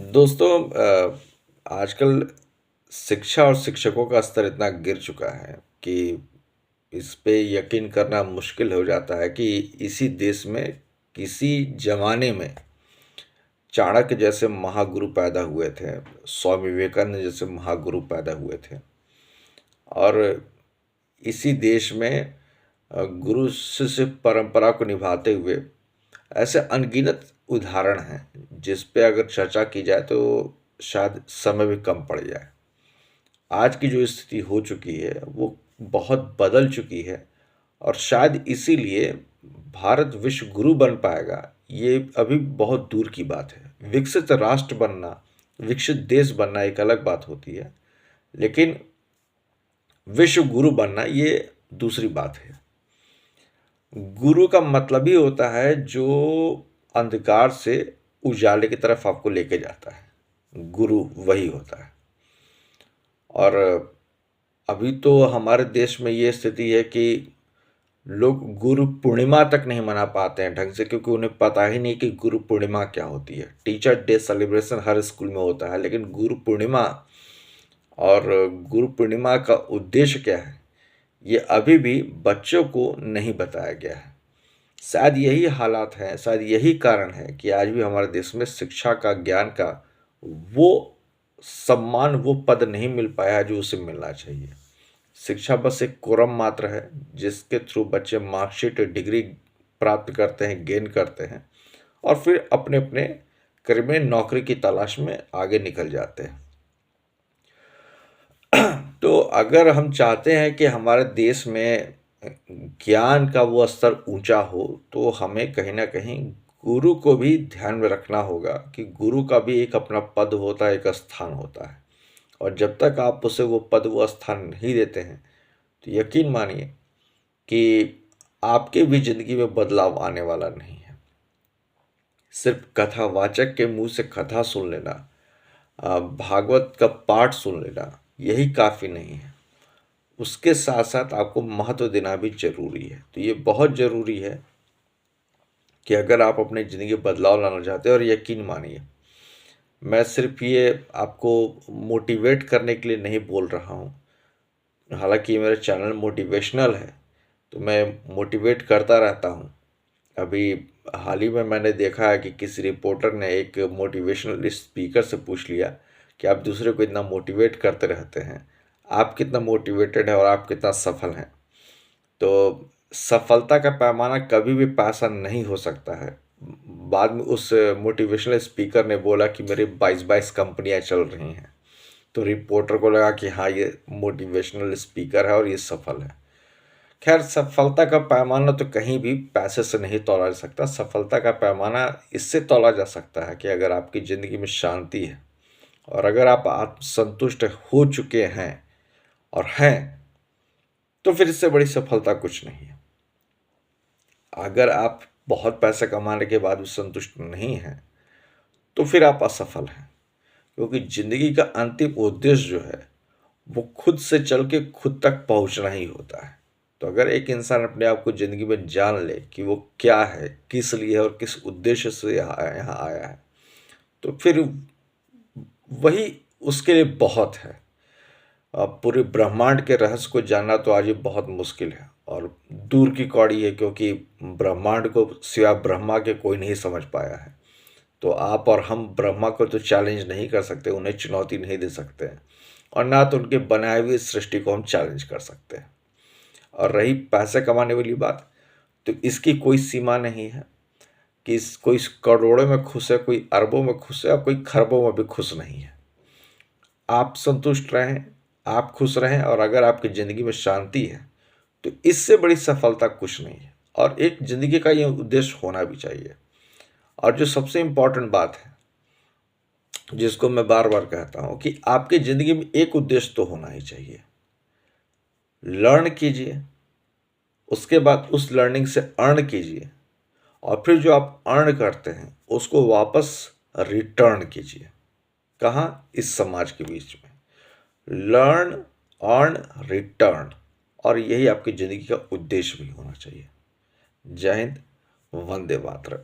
दोस्तों, आजकल शिक्षा और शिक्षकों का स्तर इतना गिर चुका है कि इस पे यकीन करना मुश्किल हो जाता है कि इसी देश में किसी जमाने में चाणक्य जैसे महागुरु पैदा हुए थे, स्वामी विवेकानंद जैसे महागुरु पैदा हुए थे। और इसी देश में गुरु शिष्य परंपरा को निभाते हुए ऐसे अनगिनत उदाहरण हैं जिस पे अगर चर्चा की जाए तो शायद समय भी कम पड़ जाए। आज की जो स्थिति हो चुकी है वो बहुत बदल चुकी है और शायद इसीलिए भारत विश्व गुरु बन पाएगा, ये अभी बहुत दूर की बात है। विकसित राष्ट्र बनना, विकसित देश बनना एक अलग बात होती है, लेकिन विश्व गुरु बनना ये दूसरी बात है। गुरु का मतलब ही होता है जो अंधकार से उजाले की तरफ आपको लेके जाता है, गुरु वही होता है। और अभी तो हमारे देश में ये स्थिति है कि लोग गुरु पूर्णिमा तक नहीं मना पाते हैं ढंग से, क्योंकि उन्हें पता ही नहीं कि गुरु पूर्णिमा क्या होती है। टीचर डे सेलिब्रेशन हर स्कूल में होता है, लेकिन गुरु पूर्णिमा और गुरु पूर्णिमा का उद्देश्य क्या है ये अभी भी बच्चों को नहीं बताया गया है। शायद यही हालात हैं, शायद यही कारण है कि आज भी हमारे देश में शिक्षा का, ज्ञान का वो सम्मान, वो पद नहीं मिल पाया है जो उसे मिलना चाहिए। शिक्षा बस एक कोरम मात्र है जिसके थ्रू बच्चे मार्कशीट, डिग्री प्राप्त करते हैं, गेन करते हैं और फिर अपने अपने करियर में नौकरी की तलाश में आगे निकल जाते हैं। तो अगर हम चाहते हैं कि हमारे देश में ज्ञान का वो स्तर ऊंचा हो तो हमें कहीं ना कहीं गुरु को भी ध्यान में रखना होगा कि गुरु का भी एक अपना पद होता है, एक स्थान होता है। और जब तक आप उसे वो पद, वो स्थान नहीं देते हैं तो यकीन मानिए कि आपके भी जिंदगी में बदलाव आने वाला नहीं है। सिर्फ कथावाचक के मुंह से कथा सुन लेना, भागवत का पाठ सुन लेना, यही काफ़ी नहीं है। उसके साथ साथ आपको महत्व देना भी जरूरी है। तो ये बहुत ज़रूरी है कि अगर आप अपने ज़िंदगी में बदलाव लाना चाहते हैं, और यकीन मानिए मैं सिर्फ ये आपको मोटिवेट करने के लिए नहीं बोल रहा हूँ, हालांकि ये मेरा चैनल मोटिवेशनल है तो मैं मोटिवेट करता रहता हूँ। अभी हाल ही में मैंने देखा है कि किसी रिपोर्टर ने एक मोटिवेशनल स्पीकर से पूछ लिया कि आप दूसरे को इतना मोटिवेट करते रहते हैं, आप कितना मोटिवेटेड है और आप कितना सफल हैं। तो सफलता का पैमाना कभी भी पैसा नहीं हो सकता है। बाद में उस मोटिवेशनल स्पीकर ने बोला कि मेरी 22 कंपनियां चल रही हैं। तो रिपोर्टर को लगा कि हाँ, ये मोटिवेशनल स्पीकर है और ये सफल है। खैर, सफलता का पैमाना तो कहीं भी पैसे से नहीं तोला जा सकता। सफलता का पैमाना इससे तोला जा सकता है कि अगर आपकी ज़िंदगी में शांति है और अगर आप आत्मसंतुष्ट हो चुके हैं और हैं, तो फिर इससे बड़ी सफलता कुछ नहीं है। अगर आप बहुत पैसा कमाने के बाद भी संतुष्ट नहीं हैं तो फिर आप असफल हैं, क्योंकि ज़िंदगी का अंतिम उद्देश्य जो है वो खुद से चल के खुद तक पहुंचना ही होता है। तो अगर एक इंसान अपने आप को ज़िंदगी में जान ले कि वो क्या है, किस लिए है और किस उद्देश्य से यहाँ आया है, तो फिर वही उसके लिए बहुत है। अब पूरे ब्रह्मांड के रहस्य को जानना तो आज ये बहुत मुश्किल है और दूर की कौड़ी है, क्योंकि ब्रह्मांड को सिवा ब्रह्मा के कोई नहीं समझ पाया है। तो आप और हम ब्रह्मा को तो चैलेंज नहीं कर सकते, उन्हें चुनौती नहीं दे सकते हैं, और ना तो उनके बनाए हुए सृष्टि को हम चैलेंज कर सकते हैं। और रही पैसे कमाने वाली बात, तो इसकी कोई सीमा नहीं है कि कोई करोड़ों में खुश है, कोई अरबों में खुश है और कोई खरबों में भी खुश नहीं है। आप संतुष्ट रहें, आप खुश रहें, और अगर आपकी ज़िंदगी में शांति है तो इससे बड़ी सफलता कुछ नहीं है। और एक ज़िंदगी का ये उद्देश्य होना भी चाहिए। और जो सबसे इम्पोर्टेंट बात है, जिसको मैं बार बार कहता हूँ, कि आपकी ज़िंदगी में एक उद्देश्य तो होना ही चाहिए। लर्न कीजिए, उसके बाद उस लर्निंग से अर्न कीजिए, और फिर जो आप अर्न करते हैं उसको वापस रिटर्न कीजिए। कहाँ? इस समाज के बीच में। लर्न, अर्न, रिटर्न, और यही आपकी ज़िंदगी का उद्देश्य भी होना चाहिए। जय हिंद, वंदे मातरम।